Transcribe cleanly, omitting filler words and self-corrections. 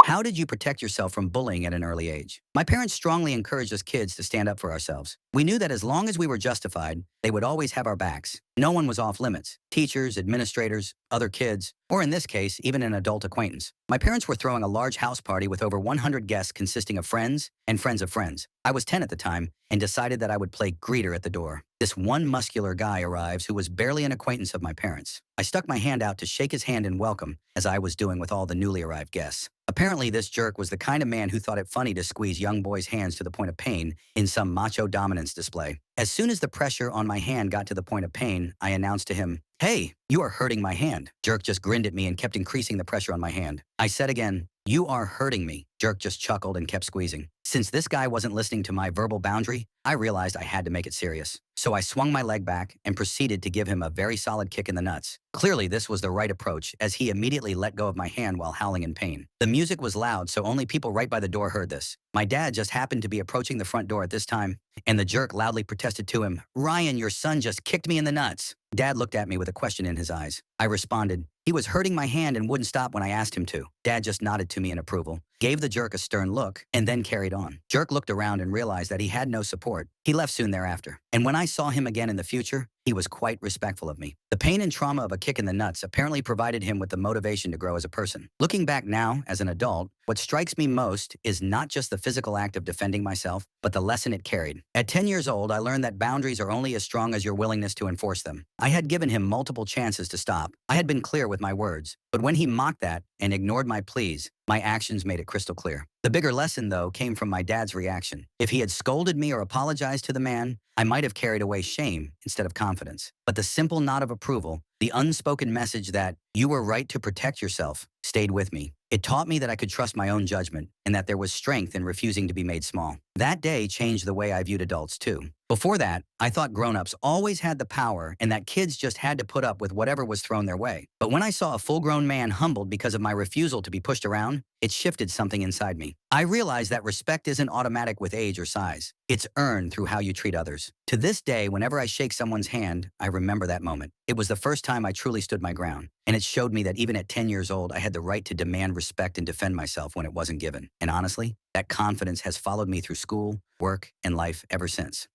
How did you protect yourself from bullying at an early age? My parents strongly encouraged us kids to stand up for ourselves. We knew that as long as we were justified, they would always have our backs. No one was off limits. Teachers, administrators, other kids, or in this case, even an adult acquaintance. My parents were throwing a large house party with over 100 guests consisting of friends and friends of friends. I was 10 at the time and decided that I would play greeter at the door. This one muscular guy arrives who was barely an acquaintance of my parents. I stuck my hand out to shake his hand in welcome, as I was doing with all the newly arrived guests. Apparently, this jerk was the kind of man who thought it funny to squeeze young boys' hands to the point of pain in some macho dominance display. As soon as the pressure on my hand got to the point of pain, I announced to him, "Hey, you are hurting my hand." Jerk just grinned at me and kept increasing the pressure on my hand. I said again, "You are hurting me." Jerk just chuckled and kept squeezing. Since this guy wasn't listening to my verbal boundary, I realized I had to make it serious. So I swung my leg back and proceeded to give him a very solid kick in the nuts. Clearly, this was the right approach, as he immediately let go of my hand while howling in pain. The music was loud, so only people right by the door heard this. My dad just happened to be approaching the front door at this time, and the jerk loudly protested to him, "Ryan, your son just kicked me in the nuts." Dad looked at me with a question in his eyes. I responded, "He was hurting my hand and wouldn't stop when I asked him to." Dad just nodded to me in approval, gave the jerk a stern look, and then carried on. Jerk looked around and realized that he had no support. He left soon thereafter. And when I saw him again in the future, he was quite respectful of me. The pain and trauma of a kick in the nuts apparently provided him with the motivation to grow as a person. Looking back now, as an adult, what strikes me most is not just the physical act of defending myself, but the lesson it carried. At 10 years old, I learned that boundaries are only as strong as your willingness to enforce them. I had given him multiple chances to stop. I had been clear with my words. But when he mocked that and ignored my pleas, my actions made it crystal clear. The bigger lesson, though, came from my dad's reaction. If he had scolded me or apologized to the man, I might have carried away shame instead of confidence. But the simple nod of approval, the unspoken message that "you were right to protect yourself," stayed with me. It taught me that I could trust my own judgment and that there was strength in refusing to be made small. That day changed the way I viewed adults, too. Before that, I thought grown-ups always had the power and that kids just had to put up with whatever was thrown their way. But when I saw a full-grown man humbled because of my refusal to be pushed around, it shifted something inside me. I realized that respect isn't automatic with age or size. It's earned through how you treat others. To this day, whenever I shake someone's hand, I remember that moment. It was the first time I truly stood my ground, and it showed me that even at 10 years old, I had the right to demand respect and defend myself when it wasn't given. And honestly, that confidence has followed me through school, work, and life ever since.